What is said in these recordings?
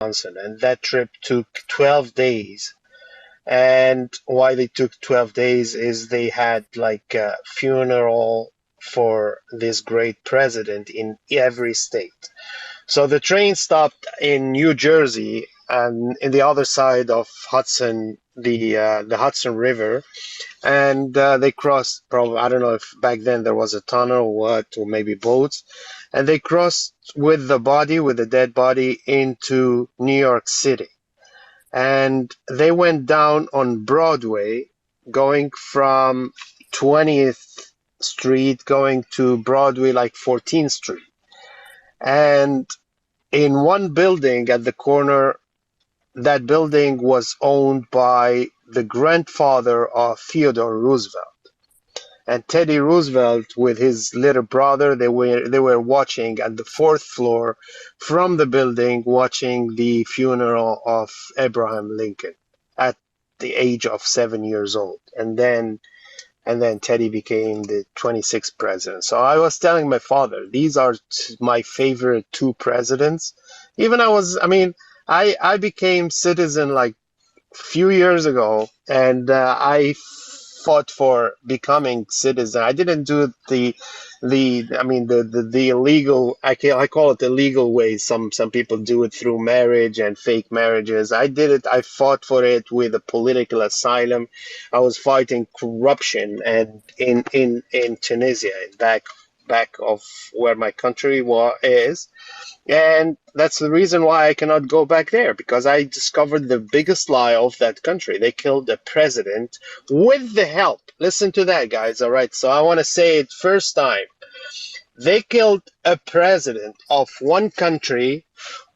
Johnson, and that trip took 12 days. And why they took 12 days is they had like a funeral for this great president in every state. So the train stopped in New Jersey and in the other side of Hudson, the Hudson River, and they crossed. Probably I don't know if back then there was a tunnel or what, or maybe boats, and they crossed with the body, with the dead body, into New York City, and they went down on Broadway, going from 20th Street going to Broadway, like 14th Street, and in one building at the corner, that building was owned by the grandfather of Theodore Roosevelt. And Teddy Roosevelt with his little brother, they were watching at the fourth floor from the building, watching the funeral of Abraham Lincoln at the age of 7 years old. And then Teddy became the 26th president. So I was telling my father, these are my favorite two presidents. I became citizen like few years ago, and I fought for becoming citizen. I didn't do it the illegal. I call it the legal way. Some people do it through marriage and fake marriages. I did it. I fought for it with a political asylum. I was fighting corruption and in Tunisia, back of where my country is. And that's the reason why I cannot go back there, because I discovered the biggest lie of that country. They killed the president with the help. Listen to that, guys. All right. So I want to say it first time. They killed a president of one country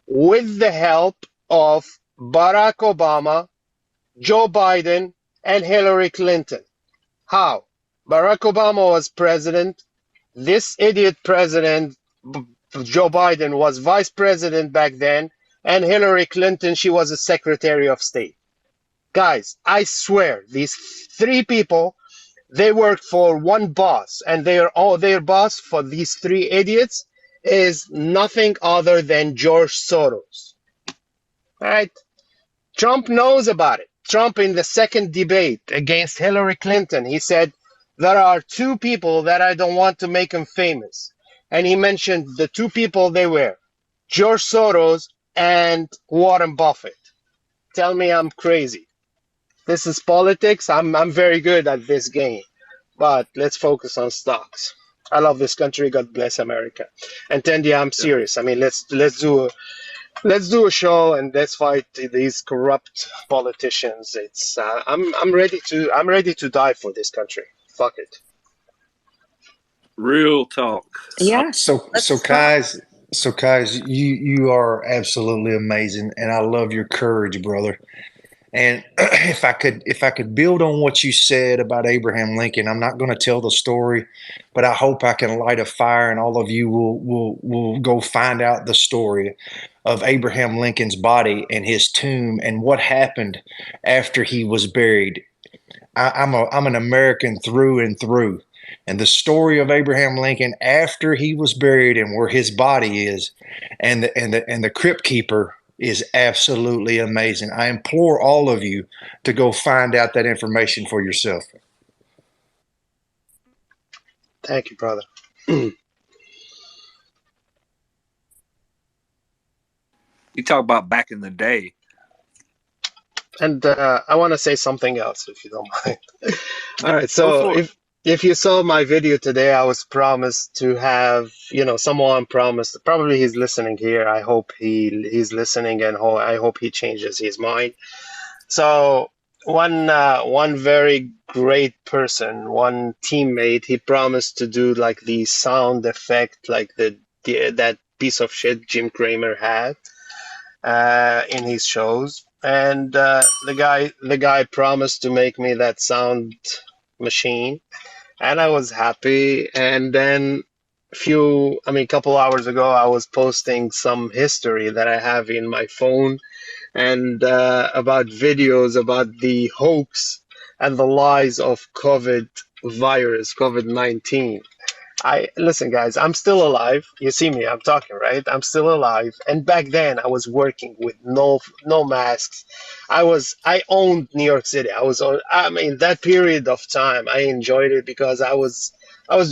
with the help of Barack Obama, Joe Biden, and Hillary Clinton. How? Barack Obama was president. This idiot president, Joe Biden, was vice president back then, and Hillary Clinton, she was a secretary of state. Guys, I swear, these three people, they worked for one boss, and their boss for these three idiots is nothing other than George Soros. All right? Trump knows about it. Trump, in the second debate against Hillary Clinton, he said, there are two people that I don't want to make them famous. And he mentioned the two people they were, George Soros and Warren Buffett. Tell me I'm crazy. This is politics. I'm very good at this game. But let's focus on stocks. I love this country. God bless America. And Tendi, I'm serious. I mean, let's do a show and let's fight these corrupt politicians. I'm ready to die for this country. Fuck it. Real talk. Yeah. So guys, you are absolutely amazing, and I love your courage, brother. And if I could build on what you said about Abraham Lincoln, I'm not going to tell the story, but I hope I can light a fire, and all of you will go find out the story of Abraham Lincoln's body and his tomb and what happened after he was buried. I'm an American through and through. And the story of Abraham Lincoln after he was buried and where his body is, and the crypt keeper is absolutely amazing. I implore all of you to go find out that information for yourself. Thank you, brother. You talk about back in the day. And I want to say something else, if you don't mind. All right. So if you saw my video today, I was promised to have, someone promised. Probably he's listening here. I hope he's listening, and I hope he changes his mind. So one very great person, one teammate, he promised to do like the sound effect, like that piece of shit Jim Cramer had in his shows. And the guy promised to make me that sound machine, and I was happy. And then a couple hours ago, I was posting some history that I have in my phone, and about videos about the hoax and the lies of COVID-19. I listen, guys. I'm still alive. You see me. I'm talking, right? I'm still alive. And back then, I was working with no masks. I owned New York City. I was on. I mean, that period of time, I enjoyed it because I was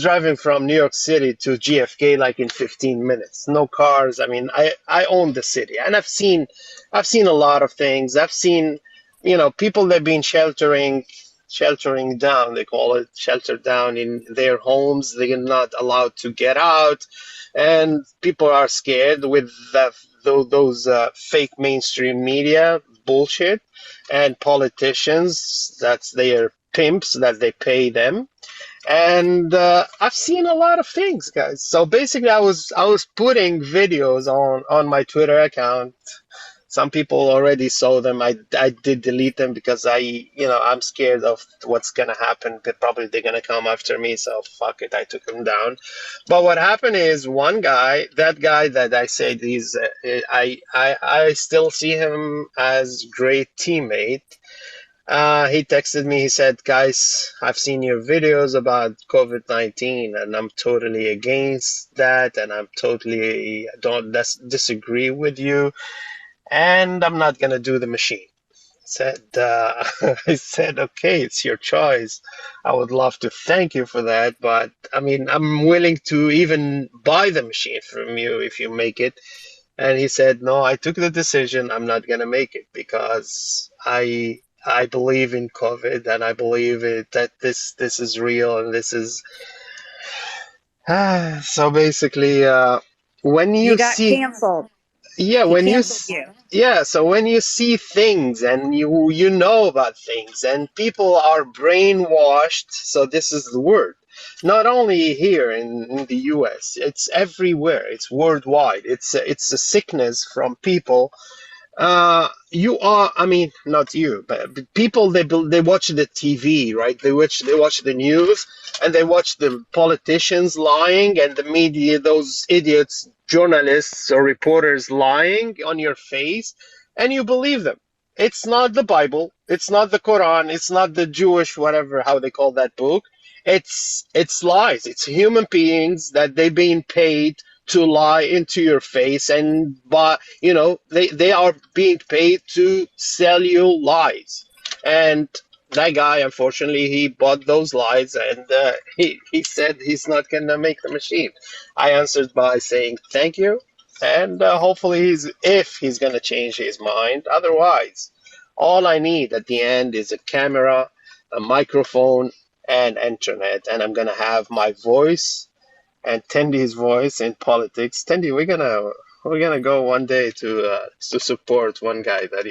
driving from New York City to GFK like in 15 minutes. No cars. I mean, I owned the city, and I've seen a lot of things. I've seen, people that have been sheltering down, they call it shelter down in their homes. They're not allowed to get out, and people are scared with those fake mainstream media bullshit and politicians. That's their pimps that they pay them. And I've seen a lot of things, guys. So basically, I was putting videos on my Twitter account. Some people already saw them. I did delete them because I'm scared of what's gonna happen. Probably they're gonna come after me, so fuck it. I took them down. But what happened is one guy, that guy that I said he's, I still see him as great teammate. He texted me. He said, "Guys, I've seen your videos about COVID-19, and I'm totally against that, and I'm totally don't disagree with you." And I'm not gonna do the machine. Said I said, okay, it's your choice. I would love to thank you for that, but I mean, I'm willing to even buy the machine from you if you make it. And he said, no, I took the decision. I'm not gonna make it because I believe in COVID and I believe that this is real and this is so basically when You you got see canceled. yeah, He when you canceled s- you. yeah, so when you see things and you know about things and people are brainwashed, so this is the word. Not only here in the US, it's everywhere. It's worldwide. It's a sickness from people. You are, I mean, not you, but people, they watch the TV, right? They watch the news, and they watch the politicians lying and the media, those idiots, journalists or reporters lying on your face, and you believe them. It's not the Bible, it's not the Quran, it's not the Jewish whatever how they call that book. It's lies. It's human beings that they've been paid to lie into your face, and they are being paid to sell you lies. And that guy, unfortunately, he bought those lies, and he said he's not gonna make the machine. I answered by saying thank you, and hopefully if he's gonna change his mind. Otherwise, all I need at the end is a camera, a microphone, and internet, and I'm gonna have my voice and Tendy's voice in politics. Tendy, we're gonna go one day to support one guy that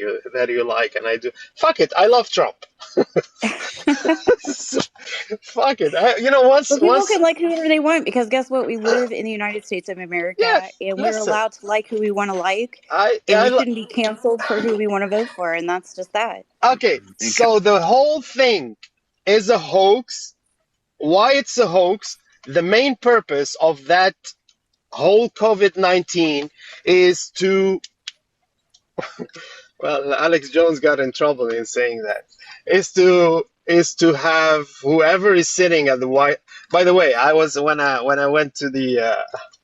you like, and I do. Fuck it, I love Trump. Fuck it. Once Well, people once can like whoever they want because guess what? We live in the United States of yeah. America and we're Listen, allowed to like who we want to like, I and we shouldn't be canceled for who we want to vote for, and that's just that. okay. And So the whole thing is a hoax. Why it's a hoax? The main purpose of that whole COVID-19 is to well, Alex Jones got in trouble in saying that. Is to have whoever is sitting at the White. By the way, I was when I went to the.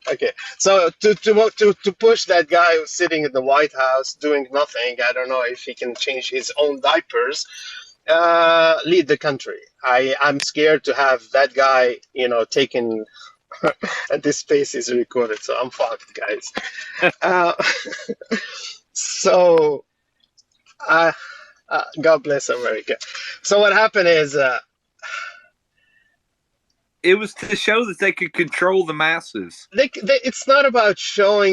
Okay, so to push that guy who's sitting in the White House doing nothing. I don't know if he can change his own diapers. Lead the country. I'm scared to have that guy, taken. And this space is recorded, so I'm fucked, guys. Uh, so. Uh, God bless America. So what happened is, it was to show that they could control the masses. it's not about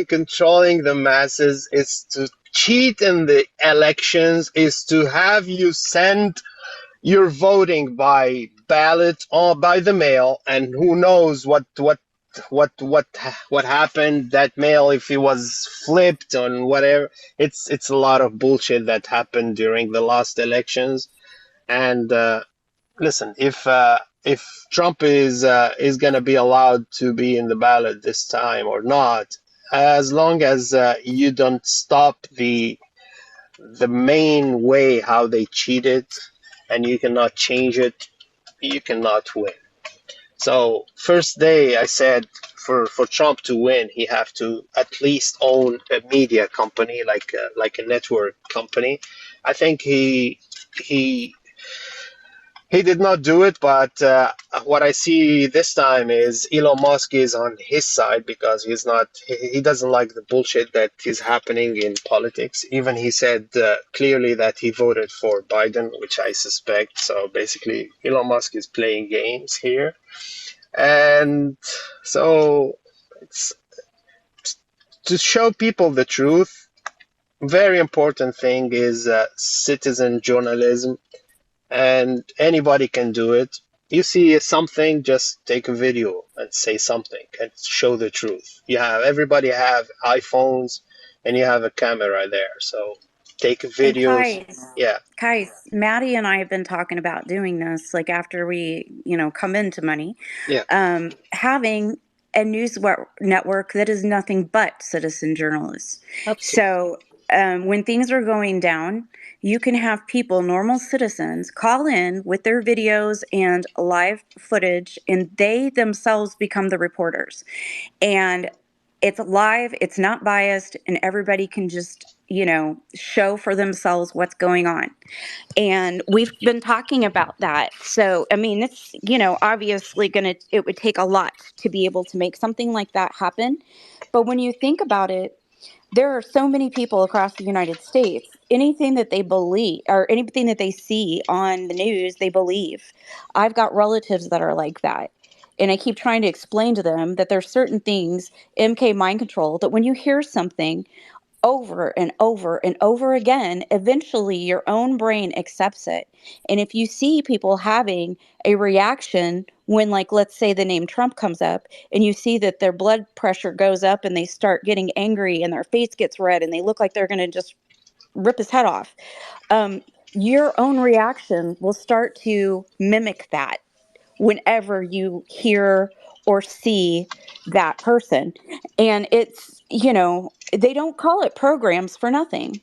controlling the masses. It's to cheat in the elections. Is to have you send your voting by ballot or by the mail, and who knows what what happened that mail if it was flipped on whatever. It's a lot of bullshit that happened during the last elections. And listen, if Trump is gonna be allowed to be in the ballot this time or not, as long as you don't stop the main way how they cheated, and you cannot change it, you cannot win. So first day I said for Trump to win, he have to at least own a media company like a network company. I think he he did not do it, but what I see this time is Elon Musk is on his side because he doesn't like the bullshit that is happening in politics. Even he said clearly that he voted for Biden, which I suspect. So basically, Elon Musk is playing games here. And so it's to show people the truth. Very important thing is citizen journalism, and anybody can do it. You see something, just take a video and say something and show the truth. Everybody have iPhones, and you have a camera there, so take And videos. Yeah, Maddie and I have been talking about doing this, like after we, come into money, yeah, having a network that is nothing but citizen journalists. absolutely. So when things are going down, you can have people, normal citizens, call in with their videos and live footage, and they themselves become the reporters. And it's live, it's not biased, and everybody can just, show for themselves what's going on. And we've been talking about that. So, I mean, it's, obviously it would take a lot to be able to make something like that happen. But when you think about it, there are so many people across the United States. Anything that they believe or anything that they see on the news, they believe. I've got relatives that are like that. And I keep trying to explain to them that there's certain things, MK mind control, that when you hear something over and over and over again, eventually your own brain accepts it. And if you see people having a reaction when, like, let's say the name Trump comes up, and you see that their blood pressure goes up and they start getting angry and their face gets red and they look like they're going to just rip his head off, your own reaction will start to mimic that whenever you hear or see that person. And it's, they don't call it programs for nothing.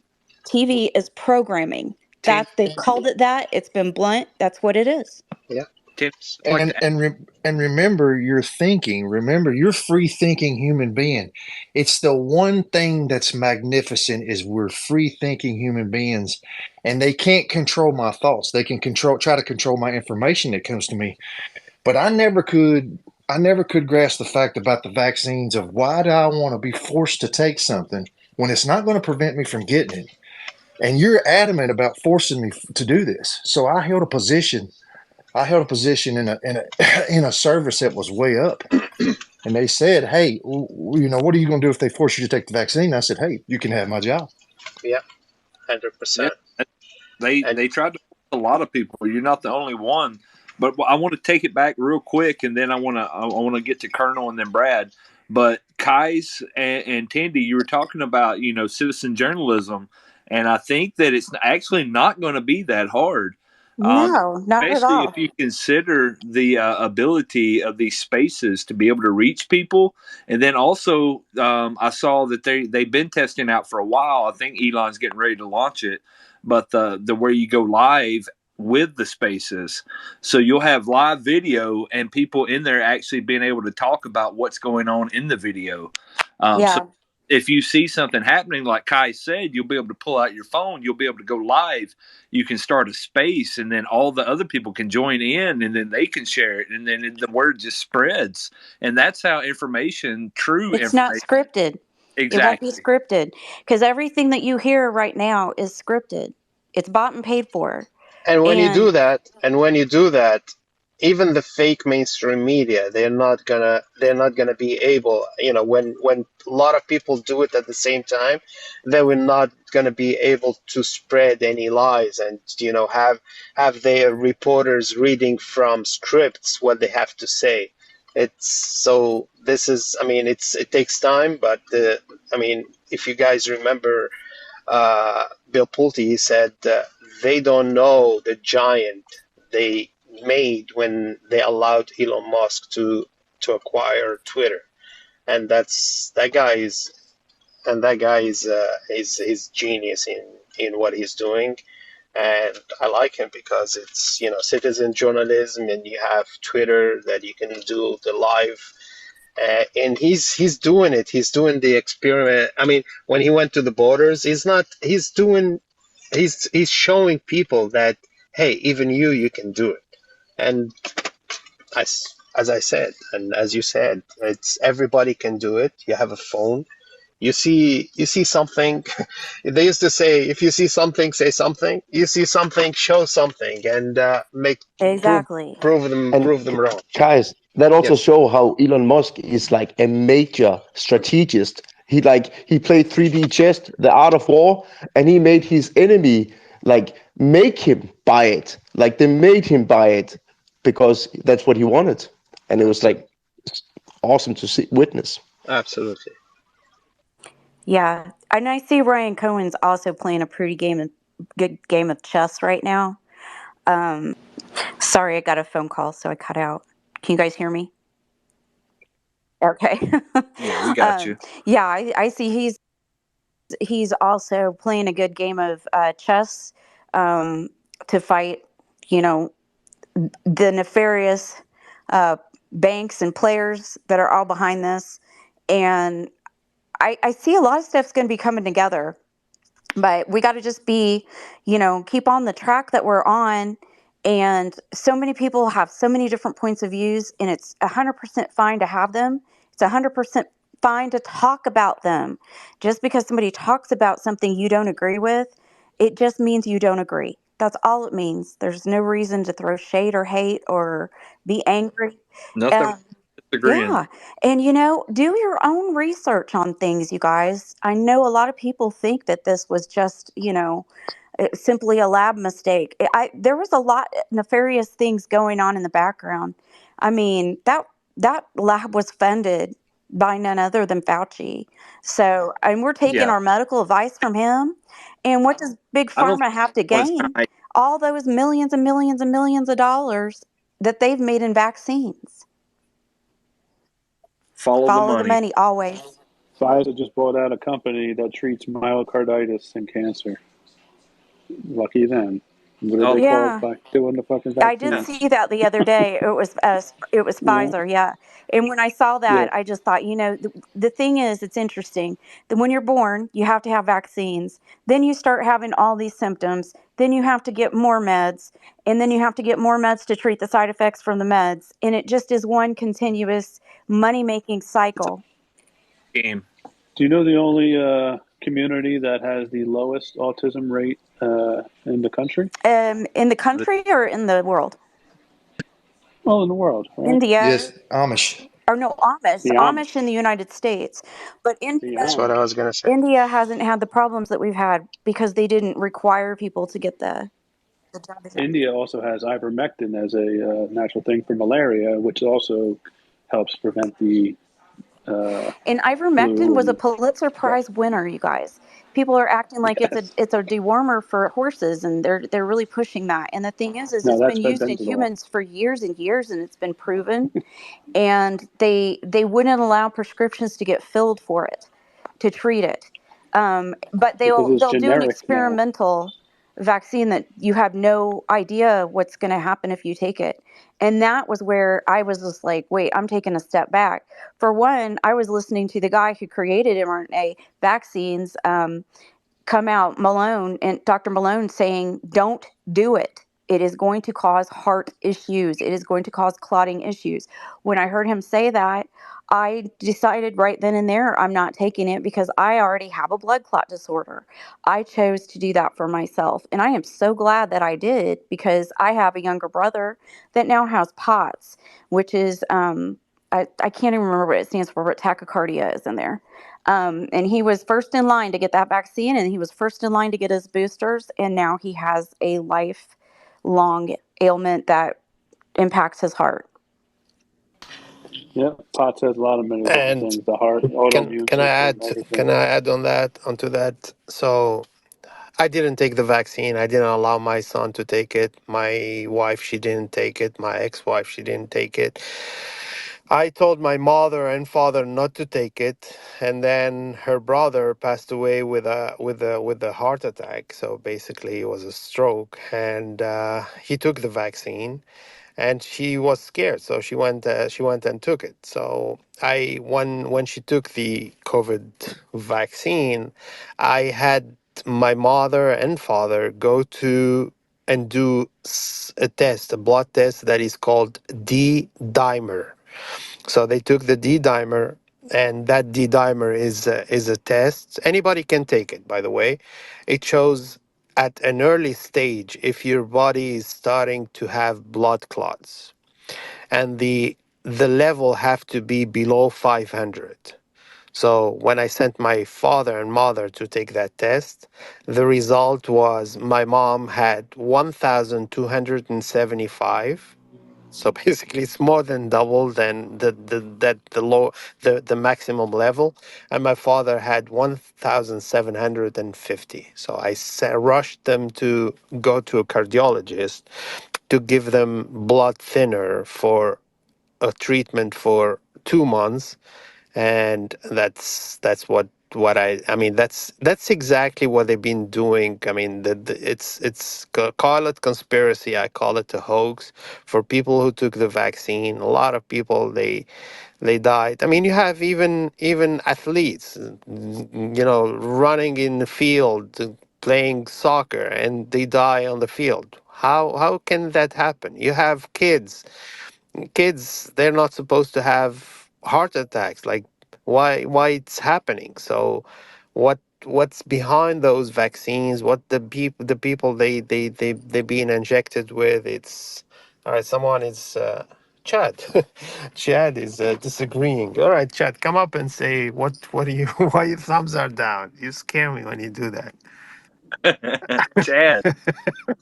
TV is programming. Ten, That they've called it that. It's been blunt. That's what it is. Yeah. ten. Like And to and remember your thinking. Remember, you're free thinking human being. It's the one thing that's magnificent is we're free thinking human beings, and they can't control my thoughts. They can try to control my information that comes to me. But I never could grasp the fact about the vaccines of why do I want to be forced to take something when it's not going to prevent me from getting it. And you're adamant about forcing me to do this. So I held a position in a in a service that was way up, and they said, "Hey, what are you going to do if they force you to take the vaccine?" I said, "Hey, you can have my job." Yeah, yeah, 100%. And they tried to force a lot of people. You're not the only one. But I want to take it back real quick, and then I want to get to Colonel and then Brad. But Kais and Tandy, you were talking about citizen journalism, and I think that it's actually not going to be that hard. Um, No, not at Especially if all. you consider the ability of these spaces to be able to reach people, and then also I saw that they've been testing out for a while. I think Elon's getting ready to launch it, but the where you go live with the spaces, so you'll have live video and people in there actually being able to talk about what's going on in the video. So Yeah. if you see something happening, like Kai said, you'll be able to pull out your phone. You'll be able to go live. You can start a space, and then all the other people can join in, and then they can share it, and then the word just spreads. And that's how true It's not information, scripted. It won't be exactly. scripted because everything that you hear right now is scripted. It's bought and paid for. And when you And do that, even the fake mainstream media, they're not gonna be able, when a lot of people do it at the same time, they will not gonna be able to spread any lies and have their reporters reading from scripts what they have to say. It's so this is, I mean, it takes time, but I mean, if you guys remember Bill Pulte, he said they don't know the giant they made when they allowed Elon Musk to acquire Twitter, and that guy is genius in what he's doing. And I like him because it's, citizen journalism, and you have Twitter that you can do the live. And he's doing it. He's doing the experiment. I mean, when he went to the borders, he's not. He's showing people that, hey, even you can do it. And as I said, and as you said, it's everybody can do it. You have a phone. You see something. They used to say, if you see something, say something. You see something, show something, and make prove Exactly. And prove them wrong. guys, that also Yes, show how Elon Musk is like a major strategist. He played 3D chess, the art of war, and he made his enemy like make him buy it. Like they made him buy it because that's what he wanted, and it was like awesome to see witness. absolutely. Yeah, and I see Ryan Cohen's also playing a pretty good game of chess right now. Sorry, I got a phone call, so I cut out. Can you guys hear me? Okay. Yeah, we got um, you. yeah, I see he's also playing a good game of chess um, to fight, you know, the nefarious uh, banks and players that are all behind this. And I see a lot of stuff's going to be coming together, but we got to just be, keep on the track that we're on. And so many people have so many different points of views, and it's 100% fine to have them. It's 100% fine to talk about them. Just because somebody talks about something you don't agree with, it just means you don't agree. That's all it means. There's no reason to throw shade or hate or be angry. Nothing Um, disagreeing. yeah. And, do your own research on things, you guys. I know a lot of people think that this was just, simply a lab mistake. There was a lot nefarious things going on in the background. I mean, that lab was funded by none other than Fauci. So, and we're taking Yeah, our medical advice from him. And what does Big I don't Pharma have to think anyone's gain? naive. All those millions and millions and millions of dollars that they've made in vaccines. Follow the Follow the money. money always. Pfizer just bought out a company that treats myocarditis and cancer. Lucky them. What are Oh, they called Yeah, by doing the fucking I did vaccines? see that the other day. It was Yeah, Pfizer, yeah. And when I saw yeah. that, I just thought, the thing is, it's interesting that when you're born, you have to have vaccines. Then you start having all these symptoms. Then you have to get more meds, and then you have to get more meds to treat the side effects from the meds. And it just is one continuous money-making it's a cycle. game. Do you know the only community that has the lowest autism rate in the country? In the country or in the world? Well, in the world, right? India. Yes, Amish. Or no, Amish, The Amish Amish. in the United States, but The That's India, what I Amish. was gonna say. India hasn't had the problems that we've had because they didn't require people to get the drugs. India also has ivermectin as a natural thing for malaria, which also helps prevent the And ivermectin flu was a and Pulitzer stuff. Prize winner, you guys. People are acting like it's a Yes. it's a dewormer for horses, and they're really pushing that. And the thing is No, it's been that's used in fentanyl. humans for years and years, and it's been proven. And they wouldn't allow prescriptions to get filled for it to treat it. But Because it's they'll do an generic now. experimental vaccine that you have no idea what's going to happen if you take it. And that was where I was just like, wait, I'm taking a step back. For one, I was listening to the guy who created mRNA vaccines, come out, Malone and Dr. Malone, saying, don't do it. It is going to cause heart issues. It is going to cause clotting issues. When I heard him say that, I decided right then and there I'm not taking it because I already have a blood clot disorder. I chose to do that for myself. And I am so glad that I did because I have a younger brother that now has POTS, which is, I can't even remember what it stands for, but tachycardia is in there. And he was first in line to get that vaccine, and he was first in line to get his boosters, and now he has a lifelong ailment that impacts his heart. Yeah, POTS has a lot of many different And things: the heart, can autoimmune can I system, add everything. can I add on that onto that? So I didn't take the vaccine. I didn't allow my son to take it. My wife, she didn't take it. My ex-wife, she didn't take it. I told my mother and father not to take it, and then her brother passed away with a heart attack. So basically, it was a stroke, and he took the vaccine, and she was scared, so she went and took it. So I when she took the COVID vaccine, I had my mother and father go to and do a test, a blood test that is called D-dimer. So they took the D-dimer, and that D-dimer is a test. Anybody can take it, by the way. It shows at an early stage if your body is starting to have blood clots, and the level have to be below 500. So when I sent my father and mother to take that test, the result was my mom had 1,275. So basically, it's more than double than the maximum level, and my father had 1,750. So I rushed them to go to a cardiologist to give them blood thinner for a treatment for 2 months, and that's what I mean, that's exactly what they've been doing. I mean, call it conspiracy, I call it a hoax for people who took the vaccine. A lot of people, they died. I mean, you have even athletes, running in the field, playing soccer, and they die on the field. How can that happen? You have kids, they're not supposed to have heart attacks. Like, why it's happening? So what's behind those vaccines? What the people they being injected with? It's all right. Someone is Chad. Chad is disagreeing. All right, Chad, come up and say what do you why your thumbs are down. You scare me when you do that. Chad,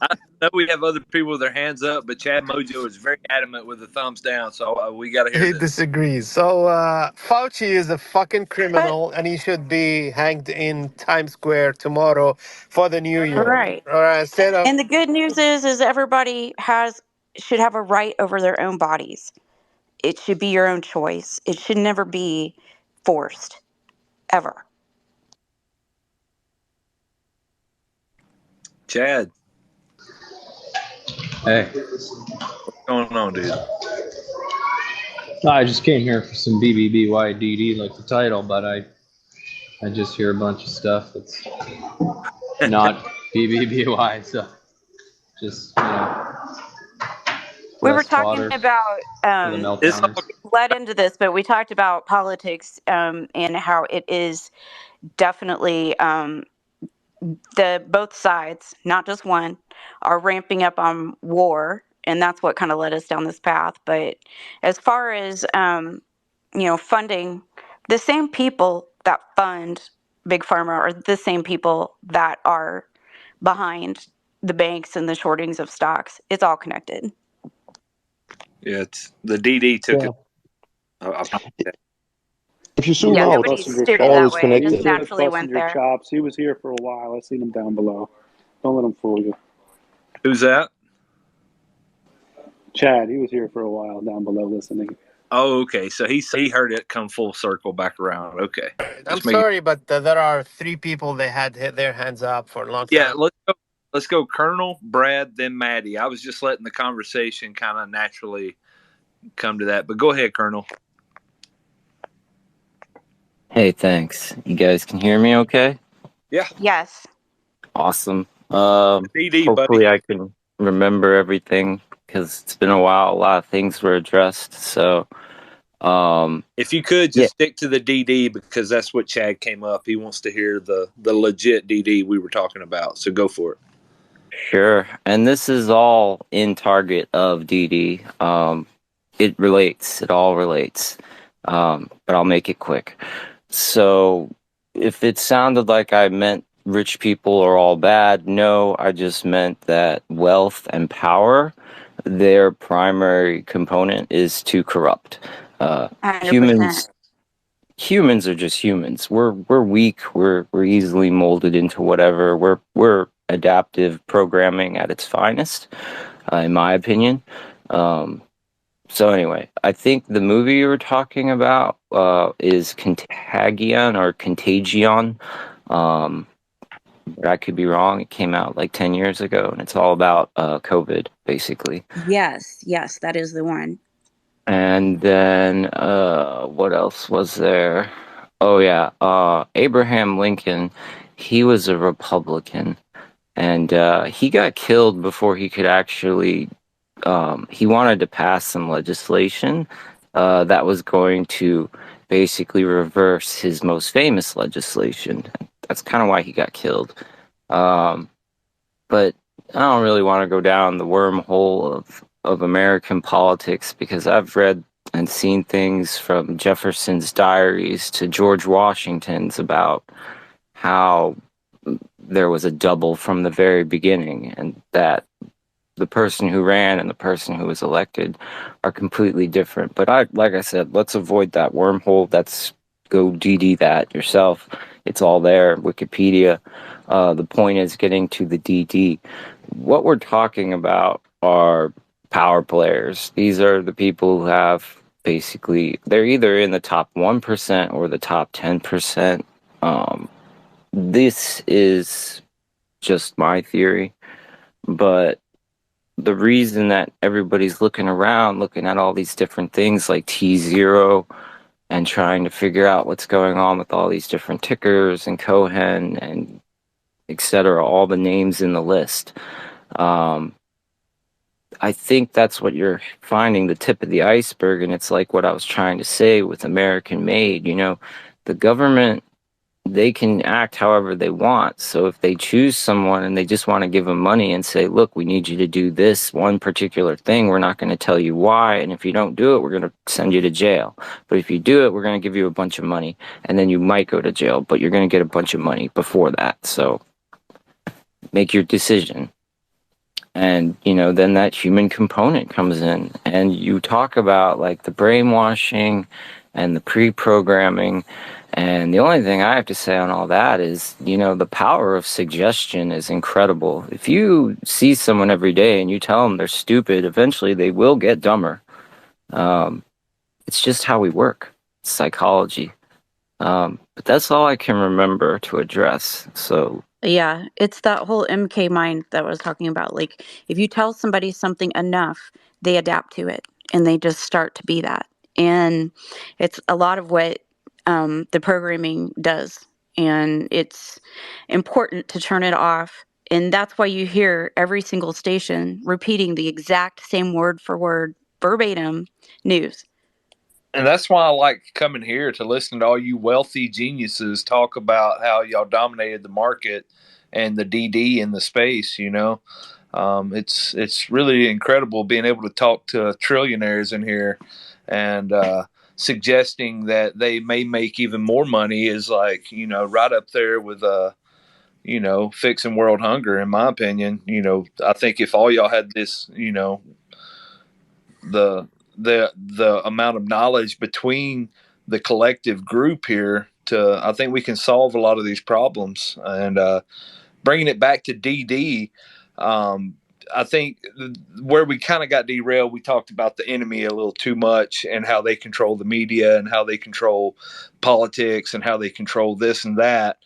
I know we have other people with their hands up, but Chad Mojo is very adamant with the thumbs down. So we got to hear He this. disagrees. So Fauci is a fucking But criminal, and he should be hanged in Times Square tomorrow for the New Year. right. Instead of And the good news is everybody has should have a right over their own bodies. It should be your own choice. It should never be forced, ever. Chad, Hey, what's going on, dude? I just came here for some BBBY DD like the title, but I just hear a bunch of stuff that's not BBBY, so just We were less talking fodder about for the It's meltdowners. all led into this, but we talked about politics and how it is definitely the both sides, not just one, are ramping up on war, and that's what kind of led us down this path. But as far as funding, the same people that fund big pharma are the same people that are behind the banks and the shortings of stocks. It's all connected. yeah. It's the DD took Yeah. it. I found that. If you He zoom Yeah, was out, nobody busting your steered it all that is chops. way. It He just connected. was naturally busting went your there. chops. He was here for a while. I seen him down below. Don't let him fool you. Who's that? Chad, he was here for a while down below listening. Oh, okay. So he heard it come full circle back around. Okay, I'm just making. sorry, but there are three people they had their hands up for a long Yeah, time. let's go. Colonel, Brad, then Maddie. I was just letting the conversation kind of naturally come to that. But go ahead, Colonel. Hey, thanks. You guys can hear me okay? Yeah, Yes. Awesome. DD, buddy. Hopefully I can remember everything because it's been a while. A lot of things were addressed. So, If you could yeah, just stick to the DD because that's what Chad came up. He wants to hear the legit DD we were talking about. So go for it. sure. And this is all in target of DD. It relates. It all relates. But I'll make it quick. So, if it sounded like I meant rich people are all bad, no, I just meant that wealth and power, their primary component is to corrupt. 100%. Humans are just humans. We're weak. We're easily molded into whatever. We're adaptive programming at its finest, in my opinion. Um, So anyway, I think the movie you were talking about is Contagion or Contagion. Um, but I could be wrong. It came out like 10 years ago, and it's all about COVID, basically. Yes, yes, that is the one. And then what else was there? Oh yeah, Abraham Lincoln. He was a Republican, and he got killed before he could actually. He wanted to pass some legislation that was going to basically reverse his most famous legislation. That's kind of why he got killed. Um, but I don't really want to go down the wormhole of American politics because I've read and seen things from Jefferson's diaries to George Washington's about how there was a double from the very beginning, and that the person who ran and the person who was elected are completely different. But like I said, let's avoid that wormhole. That's go DD that yourself. It's all there, Wikipedia. The point is getting to the DD. What we're talking about are power players. These are the people who have basically, they're either in the top 1% or the top 10%. This is just my theory, but the reason that everybody's looking around, looking at all these different things like T0 and trying to figure out what's going on with all these different tickers and Cohen and etc., all the names in the list. I think that's what you're finding, the tip of the iceberg, and it's like what I was trying to say with American Made. The government, they can act however they want. So if they choose someone and they just want to give them money and say, look, we need you to do this one particular thing, we're not going to tell you why. And if you don't do it, we're going to send you to jail. But if you do it, we're going to give you a bunch of money. And then you might go to jail, but you're going to get a bunch of money before that. So make your decision. And, then that human component comes in. And you talk about like the brainwashing and the pre-programming. And the only thing I have to say on all that is, the power of suggestion is incredible. If you see someone every day and you tell them they're stupid, eventually they will get dumber. It's just how we work. It's psychology. But that's all I can remember to address. So Yeah, it's that whole MK mind that I was talking about. Like, if you tell somebody something enough, they adapt to it and they just start to be that. And it's a lot of what the programming does. And it's important to turn it off. And that's why you hear every single station repeating the exact same word for word, verbatim news. And that's why I like coming here to listen to all you wealthy geniuses talk about how y'all dominated the market and the DD in the space. It's really incredible being able to talk to trillionaires in here, and suggesting that they may make even more money is like right up there with fixing world hunger. In my opinion, I think if all y'all had this, the the amount of knowledge between the collective group here, to I think we can solve a lot of these problems. And bringing it back to DD, I think where we kind of got derailed, we talked about the enemy a little too much and how they control the media and how they control politics and how they control this and that.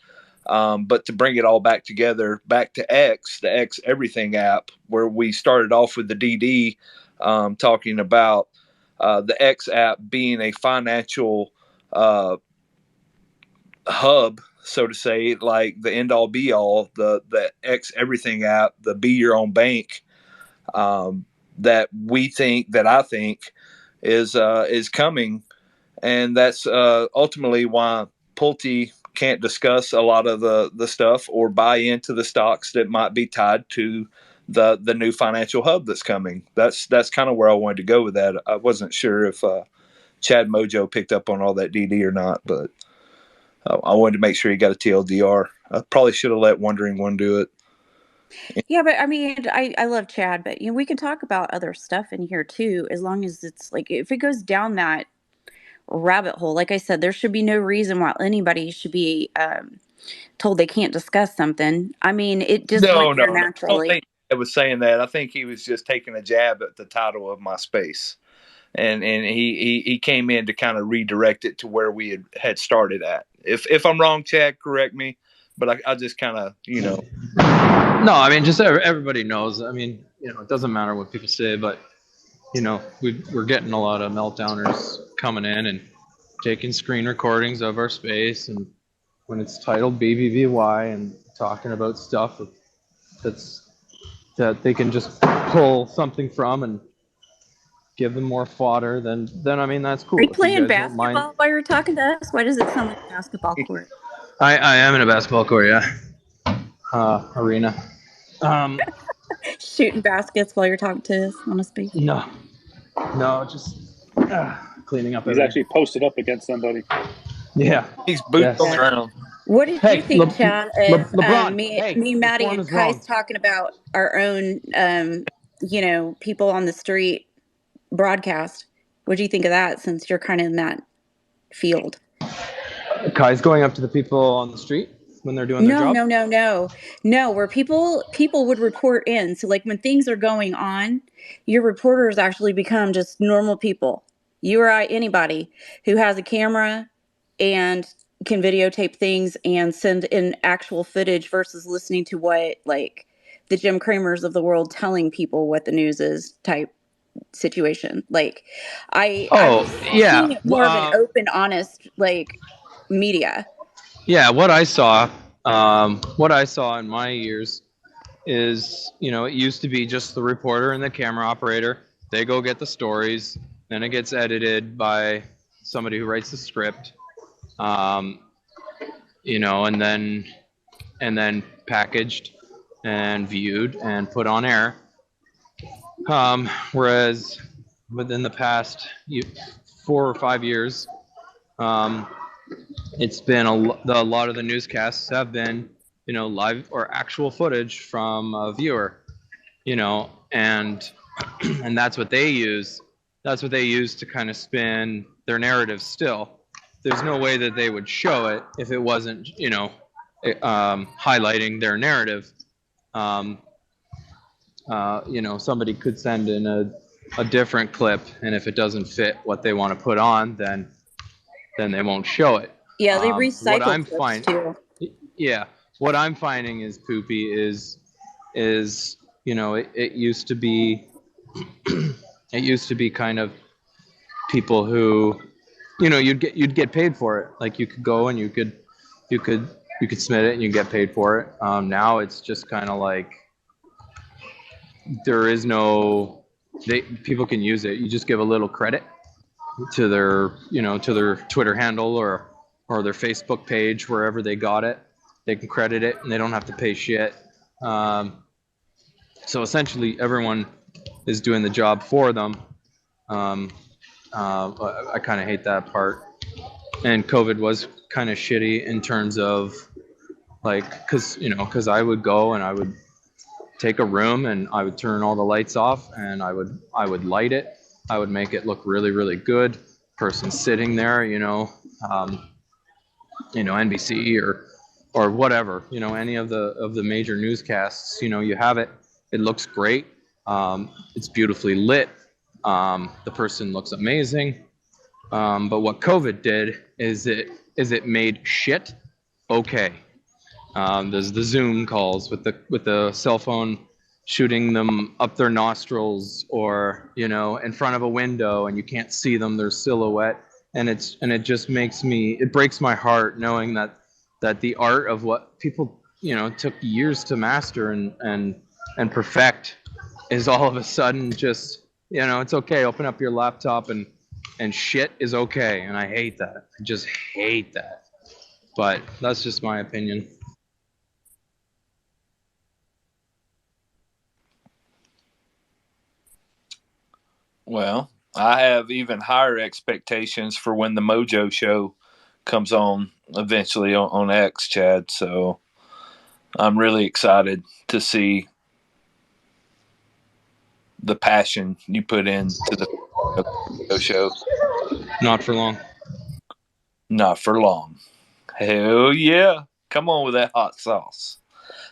But to bring it all back together, back to X, the X Everything app, where we started off with the DD, talking about the X app being a financial hub, so to say, like the end all be all, the X Everything app, the Be Your Own Bank, that I think is coming, and that's ultimately why Pulte can't discuss a lot of the stuff or buy into the stocks that might be tied to the new financial hub that's coming. That's kind of where I wanted to go with that. I wasn't sure if Chad Mojo picked up on all that DD or not, but I wanted to make sure he got a TLDR. I probably should have let Wondering One do it. Yeah, but I mean, I love Chad, but we can talk about other stuff in here too, as long as it's like if it goes down that rabbit hole. Like I said, there should be no reason why anybody should be told they can't discuss something. I mean, it just went No, there no, no. I don't naturally. think I was saying that. I think he was just taking a jab at the title of my space. and he came in to kind of redirect it to where we had started at. If I'm wrong, Chad, correct me. But I just kind of, No, I mean, just everybody knows. I mean, it doesn't matter what people say, but we're getting a lot of meltdowners coming in and taking screen recordings of our space, and when it's titled BBBY and talking about stuff that they can just pull something from and give them more fodder, then I mean, that's Are cool. you If you playing guys don't mind. basketball while you're talking to us? Why does it sound like a basketball court? I am in a basketball court, yeah. Arena. Shooting baskets while you're talking to us on a space? No, just cleaning up He's everything. actually posted up against somebody. Yeah. he's boots on the Yes. ground. What did you think, Chad, if LeBron, me, hey, Maddie, form and is wrong. Kai's talking about our own, people on the street broadcast? What do you think of that, since you're kind of in that field? Kai's going up to the people on the street when they're doing their job? No, where people would report in. So like when things are going on, your reporters actually become just normal people. You or I, anybody who has a camera and can videotape things and send in actual footage versus listening to what, like, the Jim Cramers of the world telling people what the news is type situation. Like I'm seeing it more of an open, honest, like, media. Yeah, what I saw in my years is, it used to be just the reporter and the camera operator. They go get the stories, then it gets edited by somebody who writes the script, and then packaged and viewed and put on air. Whereas within the past 4 or 5 years, it's been a lot of the newscasts have been, live or actual footage from a viewer, and and that's what they use. That's what they use to kind of spin their narrative. Still, there's no way that they would show it if it wasn't, highlighting their narrative. Somebody could send in a different clip, and if it doesn't fit what they want to put on, then they won't show it. Yeah, they recycle clips too. Yeah, what I'm finding is poopy is it used to be kind of people who, you'd get paid for it. Like, you could go and you could submit it and you get paid for it. Now it's just kind of like there is no, people can use it. You just give a little credit to their Twitter handle or their Facebook page, wherever they got it. They can credit it and they don't have to pay shit. So essentially everyone is doing the job for them. I kind of hate that part. And COVID was kind of shitty in terms of, like, because I would go and I would take a room and I would turn all the lights off and I would light it. I would make it look really, really good. Person sitting there, NBC or whatever, any of the major newscasts, you have it. It looks great. It's beautifully lit. The person looks amazing. But what COVID did is it made shit okay. There's the Zoom calls with the cell phone shooting them up their nostrils, or in front of a window and you can't see them, their silhouette, and it just breaks my heart knowing that the art of what people took years to master and perfect is all of a sudden just it's okay. Open up your laptop and shit is okay, and I hate that. I just hate that. But that's just my opinion. Well, I have even higher expectations for when the Mojo show comes on eventually on X, Chad. So I'm really excited to see the passion you put into the Mojo show. Not for long. Not for long. Hell yeah. Come on with that hot sauce.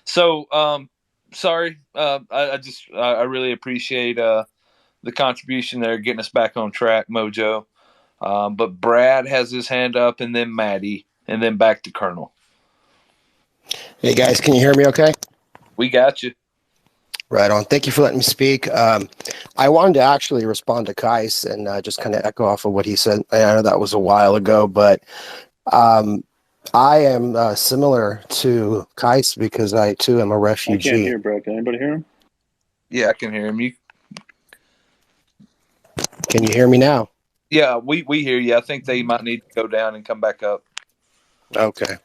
So, sorry. I really appreciate the contribution there, getting us back on track, Mojo. But Brad has his hand up, and then Maddie, and then back to Colonel. Hey guys, can you hear me okay? We got you. Right on. Thank you for letting me speak. I wanted to actually respond to Kais and just kind of echo off of what he said. I know that was a while ago, but I am similar to Kais because I too am a refugee. I can't hear Brad. Can anybody hear him? Yeah, I can hear him. Can you hear me now? Yeah, we hear you. I think they might need to go down and come back up. Okay.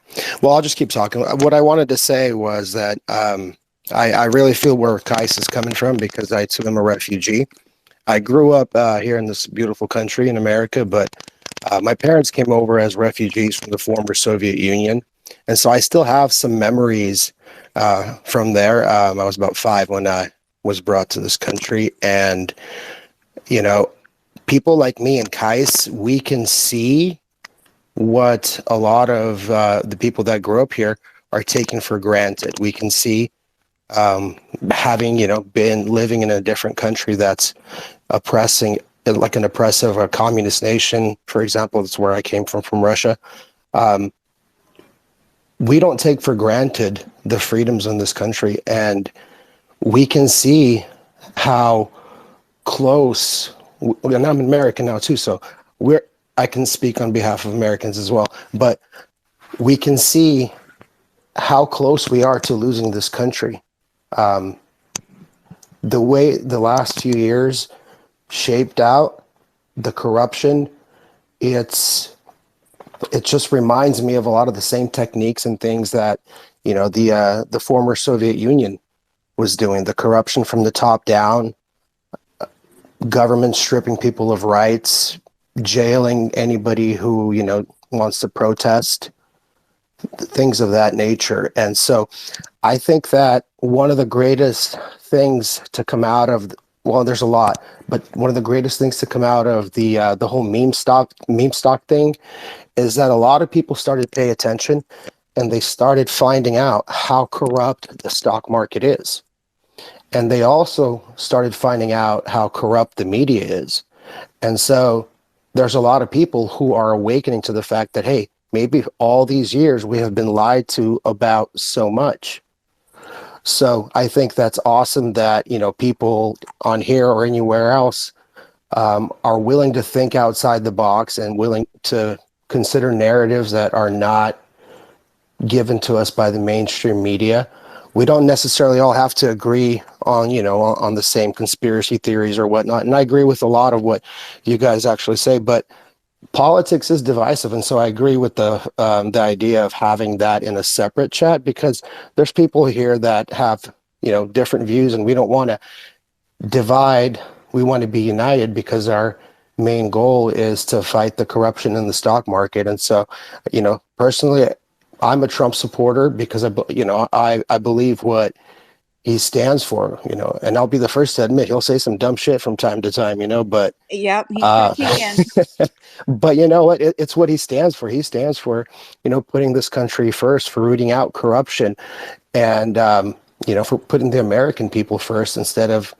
Well, I'll just keep talking. What I wanted to say was that I really feel where Kais is coming from because I too am a refugee. I grew up here in this beautiful country in America, but my parents came over as refugees from the former Soviet Union. And so I still have some memories from there. I was about 5 when I was brought to this country. And, you know, people like me and Kais, we can see what a lot of the people that grew up here are taking for granted. We can see having, been living in a different country that's oppressing, like an oppressive or communist nation, for example. That's where I came from Russia. We don't take for granted the freedoms in this country, and we can see how close, and I'm American now too, so I can speak on behalf of Americans as well, but we can see how close we are to losing this country. The way the last few years shaped out, the corruption, it just reminds me of a lot of the same techniques and things that, the former Soviet Union was doing. The corruption from the top down, government stripping people of rights, jailing anybody who, wants to protest, things of that nature. And so I think that one of the greatest things to come out of, well, there's a lot, but one of the greatest things to come out of the whole meme stock thing is that a lot of people started to pay attention and they started finding out how corrupt the stock market is. And they also started finding out how corrupt the media is. And so there's a lot of people who are awakening to the fact that, hey, maybe all these years we have been lied to about so much. So I think that's awesome that, people on here or anywhere else are willing to think outside the box and willing to consider narratives that are not given to us by the mainstream media. We don't necessarily all have to agree on, on the same conspiracy theories or whatnot. And I agree with a lot of what you guys actually say, but politics is divisive. And so I agree with the idea of having that in a separate chat, because there's people here that have, different views, and we don't want to divide. We want to be united because our main goal is to fight the corruption in the stock market. And so, personally, I'm a Trump supporter because I believe what he stands for, and I'll be the first to admit he'll say some dumb shit from time to time, but Yep, he sure can. but you know what? It's what he stands for. He stands for, putting this country first, for rooting out corruption, and for putting the American people first instead of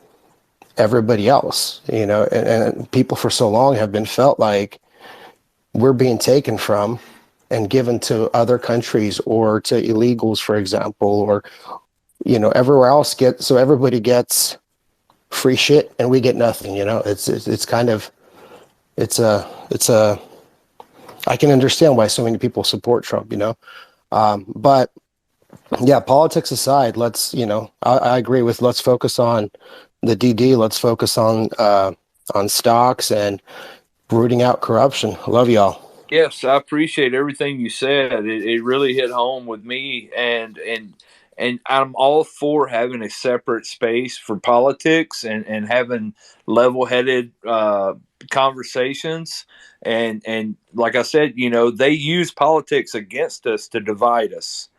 everybody else. And people for so long have been felt like we're being taken from and given to other countries or to illegals, for example, or everywhere else so everybody gets free shit and we get nothing. It's kind of I can understand why so many people support Trump. But yeah, politics aside, let's I agree with, let's focus on the DD. Let's focus on stocks and rooting out corruption. Love y'all. Yes, I appreciate everything you said. It really hit home with me, and I'm all for having a separate space for politics and having level-headed conversations. And like I said, they use politics against us to divide us.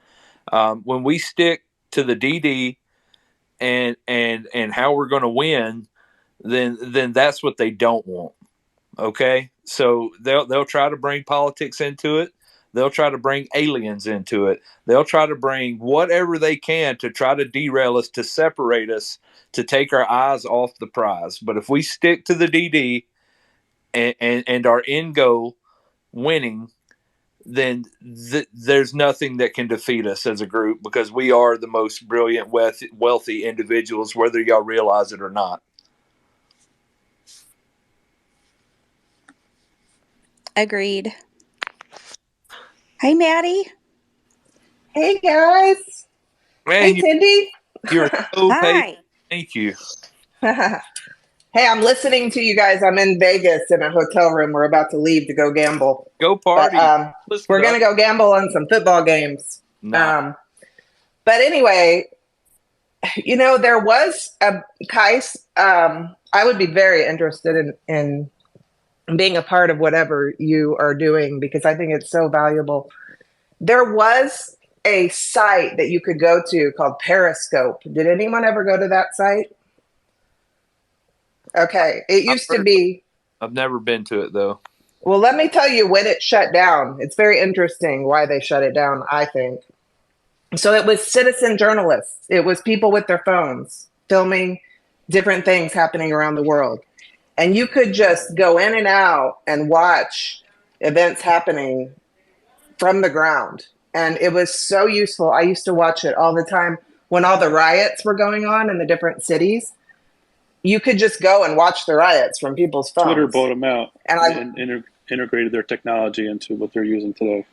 When we stick to the DD and how we're going to win, then that's what they don't want. Okay, so they'll try to bring politics into it. They'll try to bring aliens into it. They'll try to bring whatever they can to try to derail us, to separate us, to take our eyes off the prize. But if we stick to the DD and our end goal, winning, then there's nothing that can defeat us as a group, because we are the most brilliant, wealthy individuals, whether y'all realize it or not. Agreed. Hey, Maddie. Hey, guys. Man, Hey, Cindy. you're so patient. Hi. Thank you. Hey, I'm listening to you guys. I'm in Vegas in a hotel room. We're about to leave to go gamble. Go But party. we're going to go gamble on some football games. Nah. But anyway, there was a Kais. I would be very interested in being a part of whatever you are doing, because I think it's so valuable. There was a site that you could go to called Periscope. Did anyone ever go to that site? Okay. It used to be. I've never been to it, though. Well, let me tell you when it shut down. It's very interesting why they shut it down, I think. So it was citizen journalists. It was people with their phones filming different things happening around the world. And you could just go in and out and watch events happening from the ground. And it was so useful. I used to watch it all the time when all the riots were going on in the different cities. You could just go and watch the riots from people's phones. Twitter bought them out and integrated their technology into what they're using today.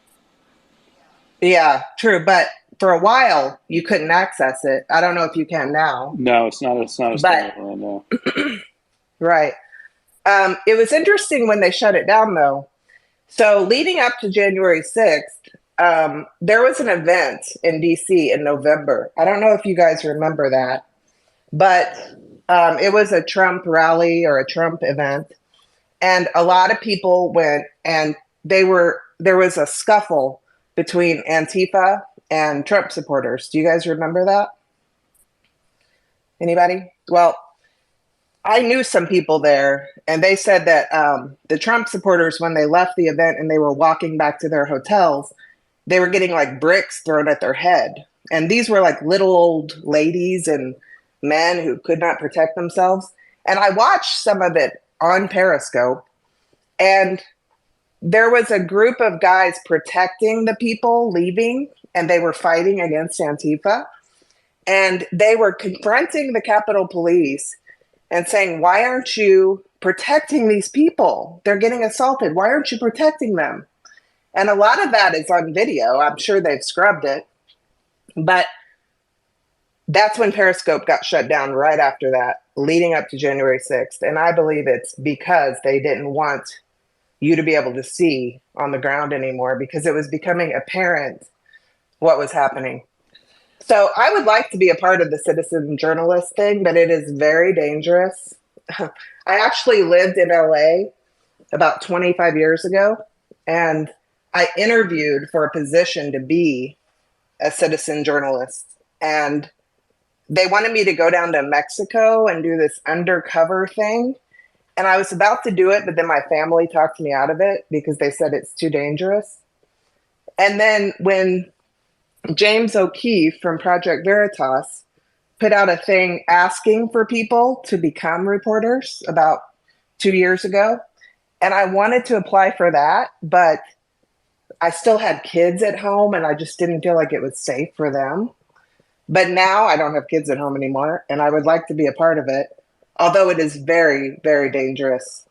Yeah, true. But for a while, you couldn't access it. I don't know if you can now. No, it's not. It's not a standalone now. Right. It was interesting when they shut it down, though. So leading up to January 6th, there was an event in DC in November. I don't know if you guys remember that, but it was a Trump rally or a Trump event. And a lot of people went, and there was a scuffle between Antifa and Trump supporters. Do you guys remember that? Anybody? Well, I knew some people there, and they said that the Trump supporters, when they left the event and they were walking back to their hotels, they were getting like bricks thrown at their head. And these were like little old ladies and men who could not protect themselves. And I watched some of it on Periscope, and there was a group of guys protecting the people leaving, and they were fighting against Antifa. And they were confronting the Capitol Police and saying, why aren't you protecting these people? They're getting assaulted. Why aren't you protecting them? And a lot of that is on video. I'm sure they've scrubbed it. But that's when Periscope got shut down right after that, leading up to January 6th. And I believe it's because they didn't want you to be able to see on the ground anymore, because it was becoming apparent what was happening. So I would like to be a part of the citizen journalist thing, but it is very dangerous. I actually lived in LA about 25 years ago, and I interviewed for a position to be a citizen journalist. And they wanted me to go down to Mexico and do this undercover thing. And I was about to do it, but then my family talked me out of it because they said it's too dangerous. And then when James O'Keefe from Project Veritas put out a thing asking for people to become reporters about 2 years ago, and I wanted to apply for that, but I still had kids at home and I just didn't feel like it was safe for them. But now I don't have kids at home anymore, and I would like to be a part of it, although it is very, very dangerous.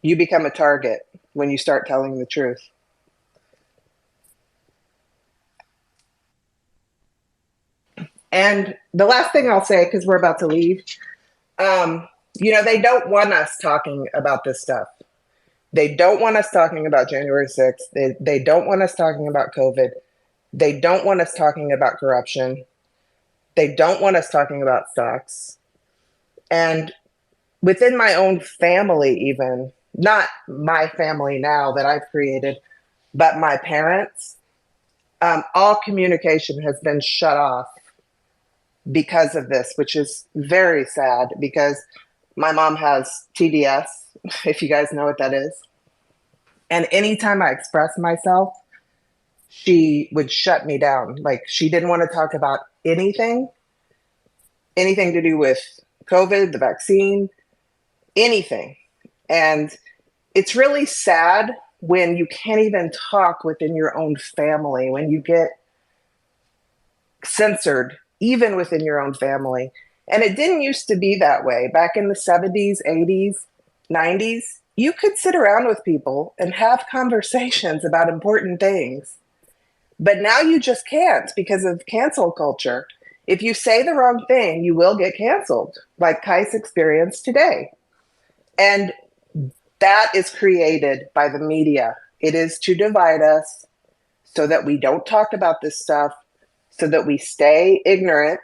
You become a target when you start telling the truth. And the last thing I'll say, because we're about to leave, they don't want us talking about this stuff. They don't want us talking about January 6th. They don't want us talking about COVID. They don't want us talking about corruption. They don't want us talking about stocks. And within my own family, even, not my family now that I've created, but my parents, all communication has been shut off because of this, which is very sad, because my mom has TDS, if you guys know what that is. And anytime I express myself, she would shut me down. Like she didn't want to talk about anything to do with COVID, the vaccine, anything. And it's really sad when you can't even talk within your own family, when you get censored, even within your own family. And it didn't used to be that way. Back in the 70s, 80s, 90s, you could sit around with people and have conversations about important things. But now you just can't because of cancel culture. If you say the wrong thing, you will get canceled, like Kai's experienced today. And that is created by the media. It is to divide us so that we don't talk about this stuff, so that we stay ignorant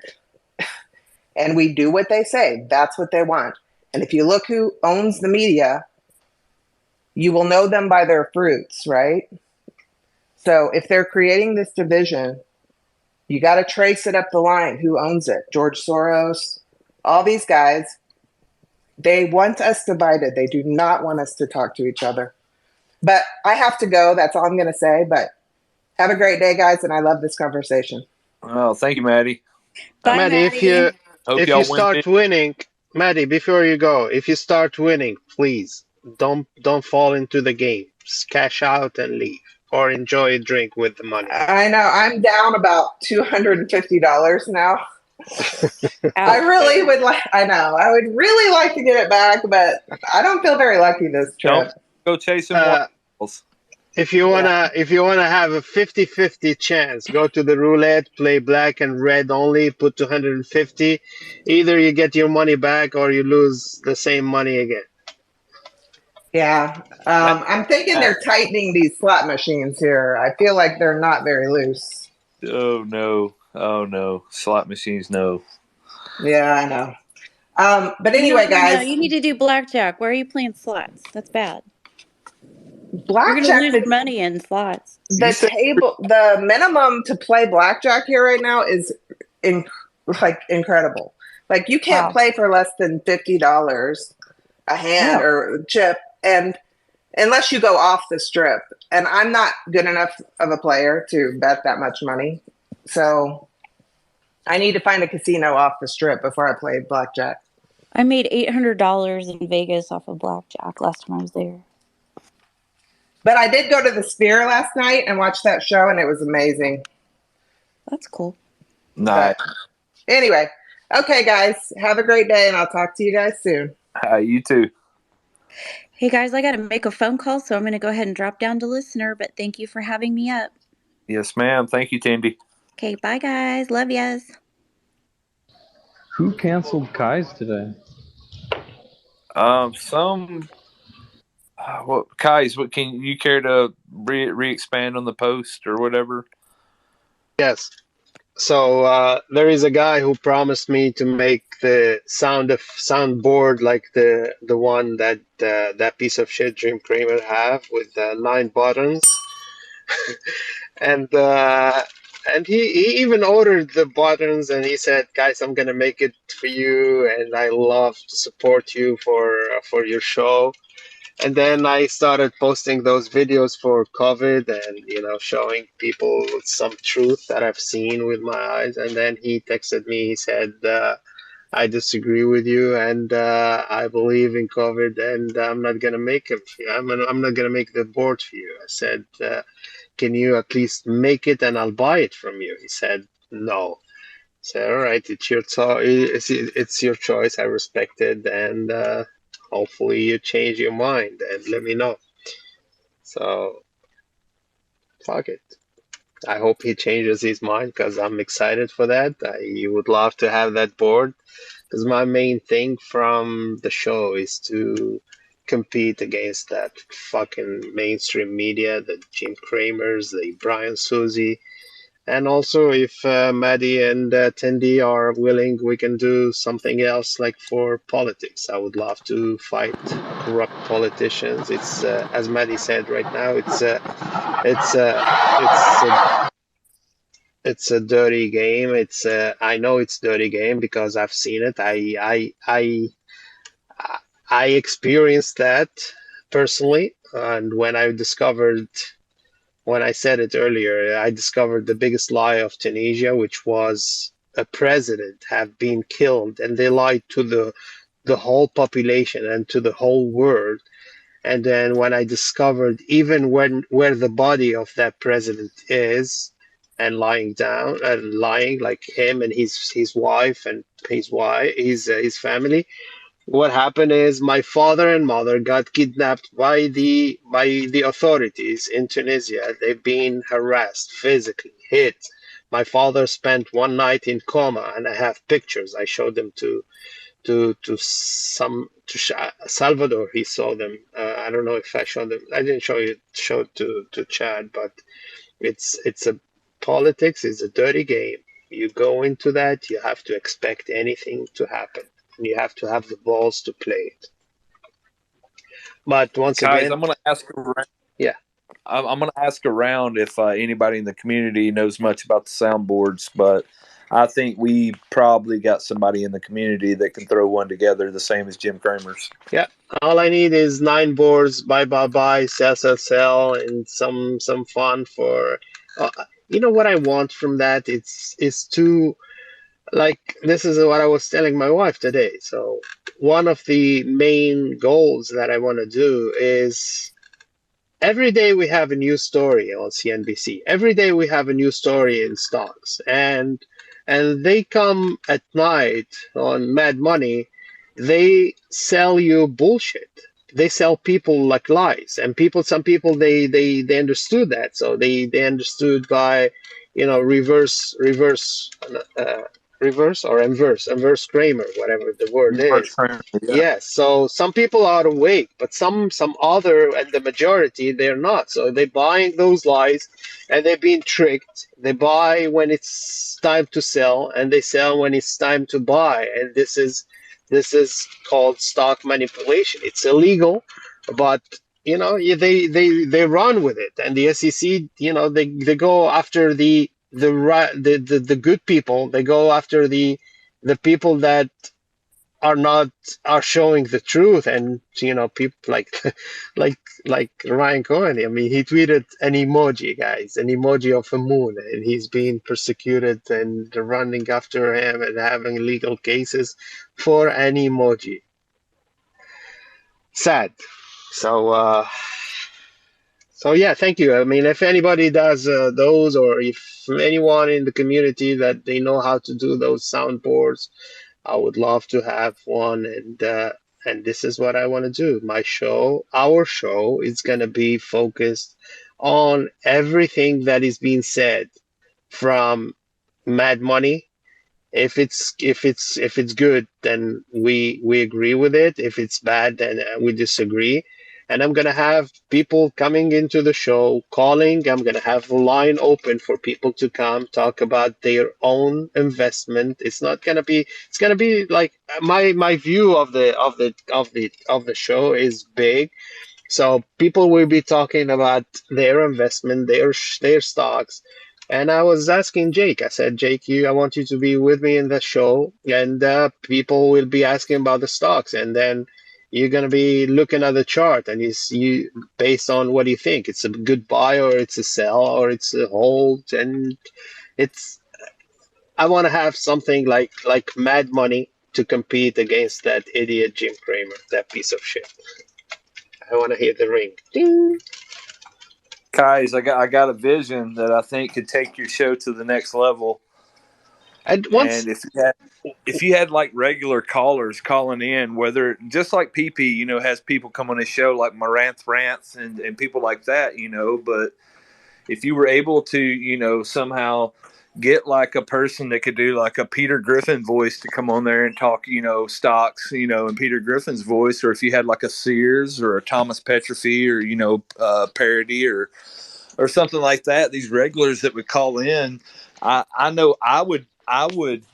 and we do what they say. That's what they want. And if you look who owns the media, you will know them by their fruits, right? So if they're creating this division, you got to trace it up the line. Who owns it? George Soros, all these guys. They want us divided. They do not want us to talk to each other. But I have to go. That's all I'm going to say. But have a great day, guys. And I love this conversation. Well, thank you, Maddie. Bye, Maddie, Maddie. Hope if you y'all win start big. winning, Maddie, before you go, if you start winning, please don't fall into the game. Just cash out and leave, or enjoy a drink with the money. I know. I'm down about $250 now. I Ouch. really would like, I know, I would really like to get it back, but I don't feel very lucky this trip. Don't go chasing Uh, waterfalls. if you wanna have a 50-50 chance, go to the roulette, play black and red only, put 250. Either you get your money back or you lose the same money again. Yeah. That, I'm thinking they're tightening these slot machines here. I feel like they're not very loose. oh no, slot machines, no. Yeah, I know. But anyway, No, guys, you need to do blackjack. Why are you playing slots? That's bad. You're going to blackjack, lose your money in slots. You said the minimum to play blackjack here right now is in, like incredible. Like you can't Wow. play for less than $50 a hand Yeah. or a chip, and unless you go off the strip. And I'm not good enough of a player to bet that much money, so I need to find a casino off the strip before I play blackjack. I made $800 in Vegas off of blackjack last time I was there. But I did go to the Sphere last night and watch that show, and it was amazing. That's cool. nice. But anyway, okay, guys, have a great day, and I'll talk to you guys soon. You too. Hey guys, I got to make a phone call, so I'm going to go ahead and drop down to listener, but thank you for having me up. Yes, ma'am. Thank you, Tandy. Okay, bye guys. Love yas. Who canceled Kai's today? Some. What, Kais? What can you care to re-expand on the post or whatever? Yes. So there is a guy who promised me to make the soundboard like the one that that piece of shit Jim Cramer have with 9 buttons, and he even ordered the buttons, and he said, "Guys, I'm gonna make it for you, and I love to support you for your show." And then I started posting those videos for COVID and, showing people some truth that I've seen with my eyes. And then he texted me, he said, I disagree with you and I believe in COVID and I'm not going to make it for you. I'm not going to make the board for you. I said, can you at least make it and I'll buy it from you? He said, no. I said, all right, it's your it's your choice. I respect it. And, hopefully you change your mind and let me know. So, fuck it. I hope he changes his mind because I'm excited for that. I would love to have that board because my main thing from the show is to compete against that fucking mainstream media, the Jim Cramers, the Brian Susie. And also, if Maddie and Tindy are willing, we can do something else like for politics. I would love to fight corrupt politicians. It's as Maddie said right now. It's it's a dirty game. I know it's dirty game because I've seen it. I experienced that personally, and when I discovered when I said it earlier. I discovered the biggest lie of Tunisia, which was a president have been killed, and they lied to the whole population and to the whole world. And then when I discovered even when where the body of that president is, and lying down and lying like him and his wife and his family, what happened is my father and mother got kidnapped by the authorities in Tunisia. They've been harassed, physically hit. My father spent one night in coma, and I have pictures. I showed them to Salvador. He saw them. I don't know if I showed them. I didn't show it to Chad, but it's a politics is a dirty game. You go into that, you have to expect anything to happen, and you have to have the balls to play it. But once Guys, again, I'm going to ask around. yeah, I'm going to ask around if anybody in the community knows much about the soundboards, but I think we probably got somebody in the community that can throw one together the same as Jim Kramer's. yeah. All I need is 9 boards, buy, sell, and some fun for. You know what I want from that? It's to like this is what I was telling my wife today. So one of the main goals that I want to do is every day we have a new story on CNBC. Every day we have a new story in stocks, and they come at night on Mad Money. They sell you bullshit. They sell people like lies, and some people they understood that, so they understood by uh, reverse or inverse Kramer, whatever the word is. Yeah. Yes, so some people are awake, but some other, and the majority, they're not. So they're buying those lies, and they're being tricked. They buy when it's time to sell, and they sell when it's time to buy. And this is called stock manipulation. It's illegal, but they run with it, and the SEC, they go after the good people. They go after the people that are showing the truth, and people like like like Ryan Cohen. I mean, he tweeted an emoji, guys, an emoji of a moon, and he's being persecuted and running after him and having legal cases for an emoji. Sad. So yeah, thank you. I mean, if anybody does those, or if anyone in the community that they know how to do those soundboards, I would love to have one, and this is what I want to do. Our show, is gonna be focused on everything that is being said from Mad Money. If it's good, then we agree with it. If it's bad, then we disagree. And I'm gonna have people coming into the show, calling. I'm gonna have a line open for people to come talk about their own investment. It's not gonna be. It's gonna be like my view of the show is big. So people will be talking about their investment, their stocks. And I was asking Jake. I said, Jake, I want you to be with me in the show, and people will be asking about the stocks, and then you're gonna be looking at the chart, and you based on what do you think? It's a good buy, or it's a sell, or it's a hold, and it's. I want to have something like Mad Money to compete against that idiot Jim Cramer, that piece of shit. I want to hear the ring. Ding. Guys, I got a vision that I think could take your show to the next level. And once, And if you had like regular callers calling in, whether just like PP, has people come on his show like Maranth Rants and people like that, but if you were able to, somehow get like a person that could do like a Peter Griffin voice to come on there and talk, stocks, in Peter Griffin's voice, or if you had like a Sears or a Thomas Petrofy or, Parody or something like that, these regulars that would call in, I know I would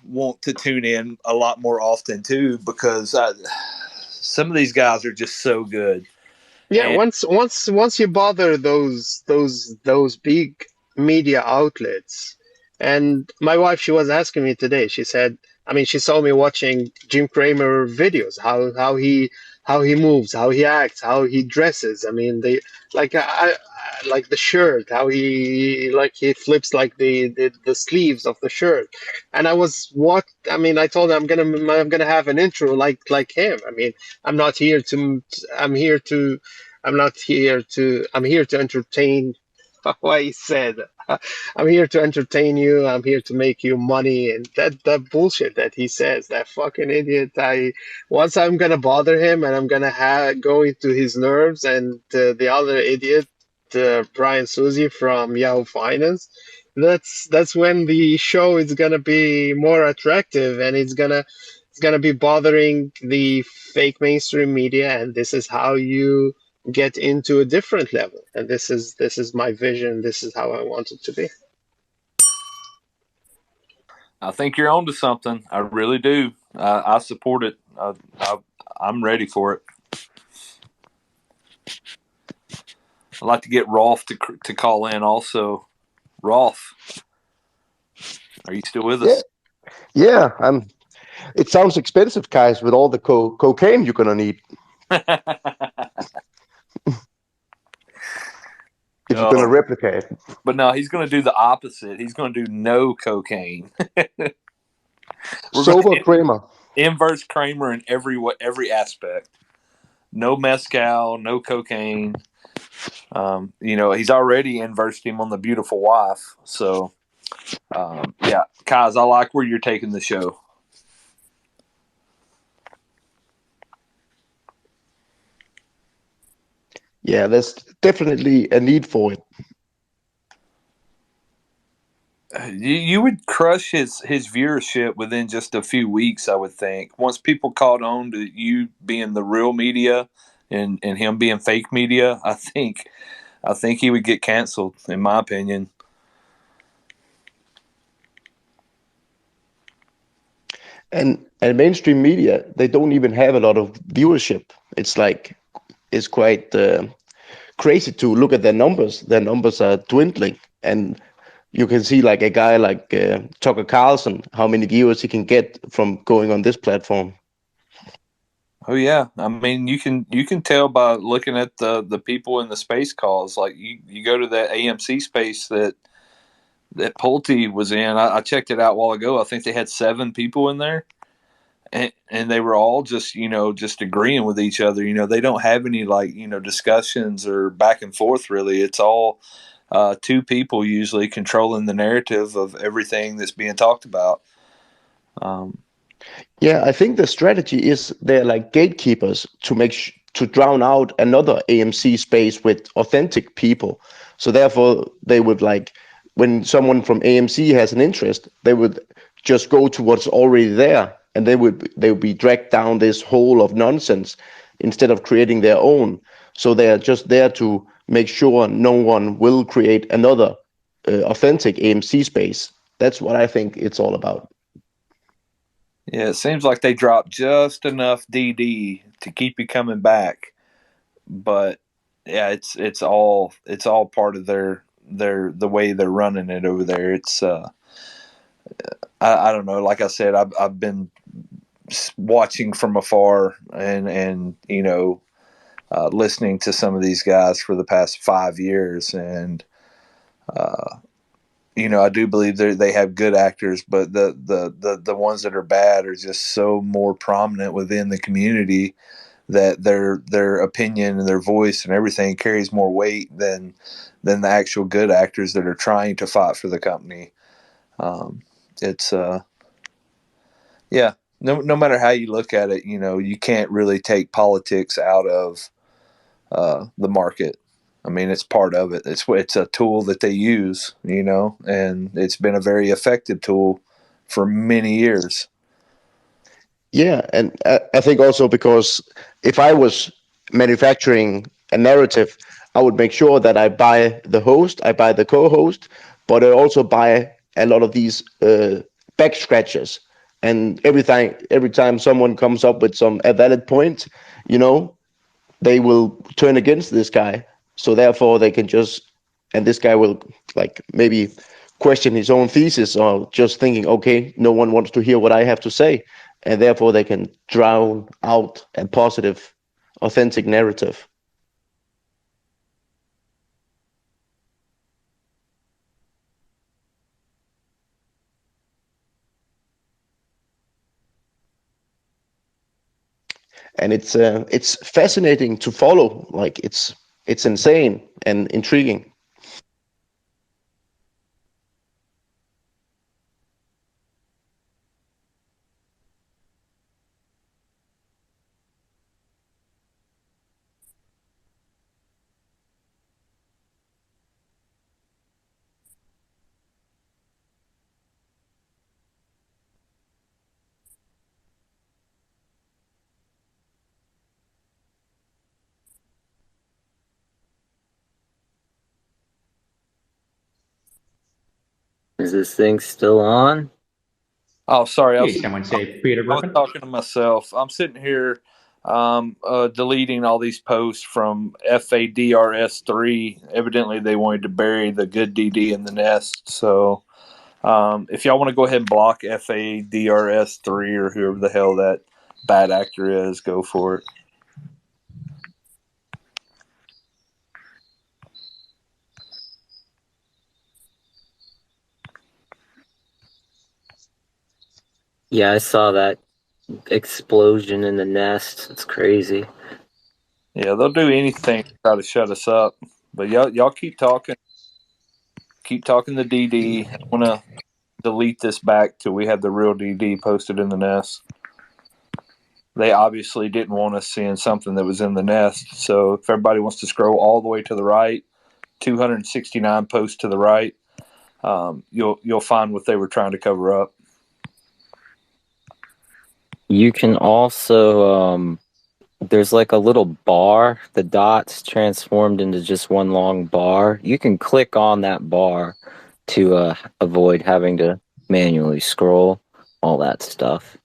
want to tune in a lot more often too, because some of these guys are just so good. yeah, And once you bother those big media outlets, and my wife, she was asking me today. She said, I mean, she saw me watching Jim Cramer videos, how he moves, how he acts, how he dresses. I mean, they like the shirt, how he flips like the sleeves of the shirt. And I was what I mean, I told her I'm gonna have an intro like him. I mean, I'm not here to I'm here to I'm here to entertain. What he said. I'm here to entertain you. I'm here to make you money, and that bullshit that he says, that fucking idiot. I once I'm gonna bother him, and I'm gonna go into his nerves, and the other idiot, Brian Susie from Yahoo Finance. That's when the show is gonna be more attractive, and it's gonna be bothering the fake mainstream media, and this is how you get into a different level. And this is my vision. This is how I want it to be. I think you're onto something. I really do. I support it. I'm ready for it. I'd like to get Rolf to call in also. Rolf, are you still with Yeah, us? yeah. It sounds expensive, guys, with all the cocaine you're gonna need if you're gonna Oh, replicate. but no, he's going to do the opposite. He's going to do no cocaine. We're going Sober to Kramer. inverse Kramer in every aspect. No mezcal, no cocaine. He's already inversed him on the beautiful wife. So, yeah, Kaz, I like where you're taking the show. Yeah, there's definitely a need for it. You would crush his viewership within just a few weeks, I would think. Once people caught on to you being the real media and him being fake media, I think he would get canceled, in my opinion. And mainstream media, they don't even have a lot of viewership. It's quite crazy to look at their numbers. Their numbers are dwindling, and you can see like a guy like Tucker Carlson, how many viewers he can get from going on this platform. Oh yeah, I mean you can tell by looking at the people in the space calls. Like you go to that AMC space that Pulte was in. I checked it out a while ago. I think they had 7 people in there, and they were all just agreeing with each other. They don't have any like discussions or back and forth really. It's all 2 people usually controlling the narrative of everything that's being talked about. Um, Yeah, I think the strategy is they're like gatekeepers to to drown out another AMC space with authentic people. So therefore, they would like when someone from AMC has an interest, they would just go to what's already there, and they would be dragged down this hole of nonsense instead of creating their own. So they are just there to make sure no one will create another authentic AMC space. That's what I think it's all about. yeah, it seems like they dropped just enough DD to keep you coming back, but yeah, it's all part of their the way they're running it over there. It's I don't know. Like I said, I've been watching from afar and listening to some of these guys for the past 5 years, and I do believe they have good actors, but the ones that are bad are just so more prominent within the community that their opinion and their voice and everything carries more weight than the actual good actors that are trying to fight for the company. It's yeah. No matter how you look at it, you can't really take politics out of the market. I mean, it's part of it. It's a tool that they use, and it's been a very effective tool for many years. Yeah, and I think also because if I was manufacturing a narrative, I would make sure that I buy the host, I buy the co-host, but I also buy a lot of these back scratchers. And every time someone comes up with a valid point, you know, they will turn against this guy. So therefore, they can just, and this guy will like maybe question his own thesis, or just thinking, okay, no one wants to hear what I have to say, and therefore they can drown out a positive, authentic narrative. And it's fascinating to follow. Like it's insane and intriguing. Is this thing still on? Oh, sorry. Hey, someone say Peter I was Griffin. talking to myself. I'm sitting here deleting all these posts from FADRS3. Evidently, they wanted to bury the good DD in the nest. So if y'all want to go ahead and block FADRS3 or whoever the hell that bad actor is, go for it. Yeah, I saw that explosion in the nest. It's crazy. Yeah, they'll do anything to try to shut us up. But y'all keep talking. Keep talking to DD. I want to delete this back till we have the real DD posted in the nest. They obviously didn't want us seeing something that was in the nest. So if everybody wants to scroll all the way to the right, 269 posts to the right, you'll find what they were trying to cover up. You can also there's like a little bar. The dots transformed into just one long bar. You can click on that bar to avoid having to manually scroll all that stuff.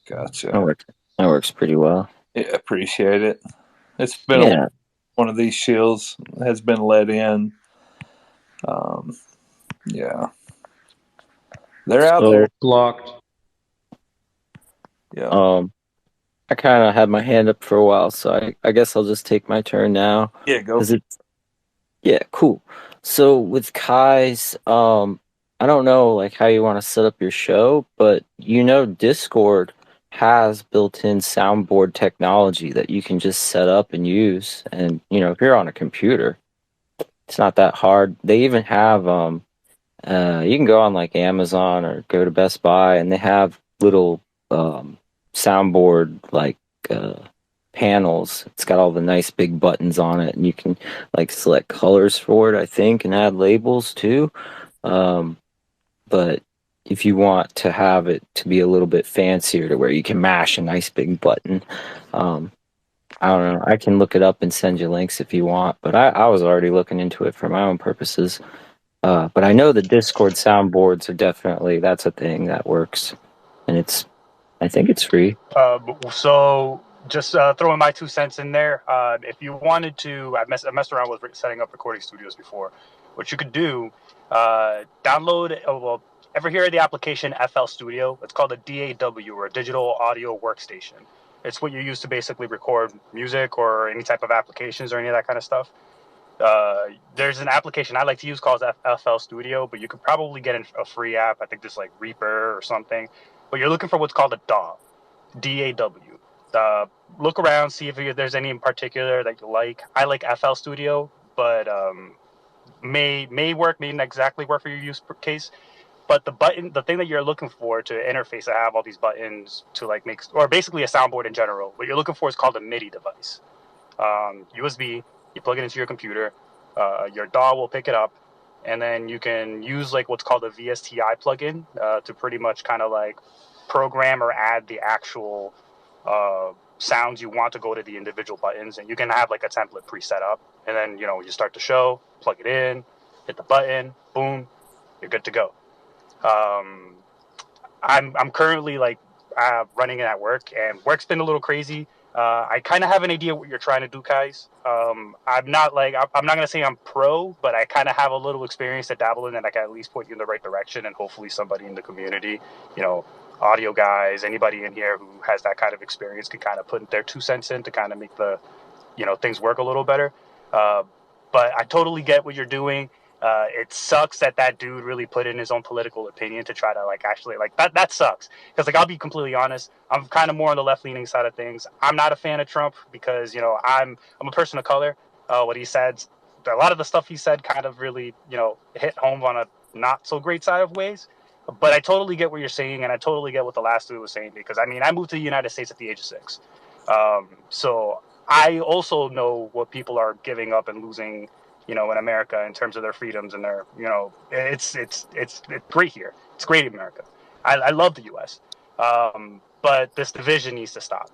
Gotcha. That works pretty well. Yeah, appreciate it. It's been a while. One of these shields has been let in. Yeah. They're out there. Blocked. Yeah. I kind of had my hand up for a while, so I guess I'll just take my turn now. Yeah, go. Yeah, cool. So with Kai's, I don't know like how you want to set up your show, but Discord has built-in soundboard technology that you can just set up and use. And if you're on a computer, it's not that hard. They even have you can go on like Amazon or go to Best Buy, and they have little soundboard like panels. It's got all the nice big buttons on it, and you can like select colors for it, I think, and add labels too. But if you want to have it to be a little bit fancier to where you can mash a nice big button, I don't know. I can look it up and send you links if you want, but I was already looking into it for my own purposes. But I know the Discord soundboards are definitely, that's a thing that works, and I think it's free. So just throwing my 2 cents in there. If you wanted to, I messed around with setting up recording studios before. What you could do, download. Ever hear of the application FL Studio? It's called a DAW, or a digital audio workstation. It's what you use to basically record music or any type of applications or any of that kind of stuff. There's an application I like to use called FL Studio, but you could probably get a free app. I think there's like Reaper or something. But you're looking for what's called a DAW. Look around, see if there's any in particular that you like. I like FL Studio, but may work, may not exactly work for your use case. But the thing that you're looking for to interface, I have all these buttons to like make, or basically a soundboard in general. What you're looking for is called a MIDI device. USB, you plug it into your computer, your DAW will pick it up, and then you can use like what's called a VSTI plugin to pretty much kind of like program or add the actual sounds you want to go to the individual buttons, and you can have like a template pre-set up, and then you start the show, plug it in, hit the button, boom, you're good to go. I'm currently like running it at work, and work's been a little crazy. I kind of have an idea what you're trying to do, guys. I'm not gonna say I'm pro, but I kind of have a little experience to dabble in, and I can at least point you in the right direction. And hopefully, somebody in the community, you know, audio guys, anybody in here who has that kind of experience, can kind of put their 2 cents in to kind of make the, you know, things work a little better. Uh, but I totally get what you're doing. It sucks that that dude really put in his own political opinion to try to like actually like that. That sucks because like I'll be completely honest. I'm kind of more on the left leaning side of things. I'm not a fan of Trump because you know I'm a person of color. What he said, a lot of the stuff he said, kind of really hit home on a not so great side of ways. But I totally get what you're saying, and I totally get what the last dude was saying because I mean I moved to the United States at the age of 6, so I also know what people are giving up and losing, in America in terms of their freedoms and their, it's great here. It's great in America. I love the U.S. But this division needs to stop.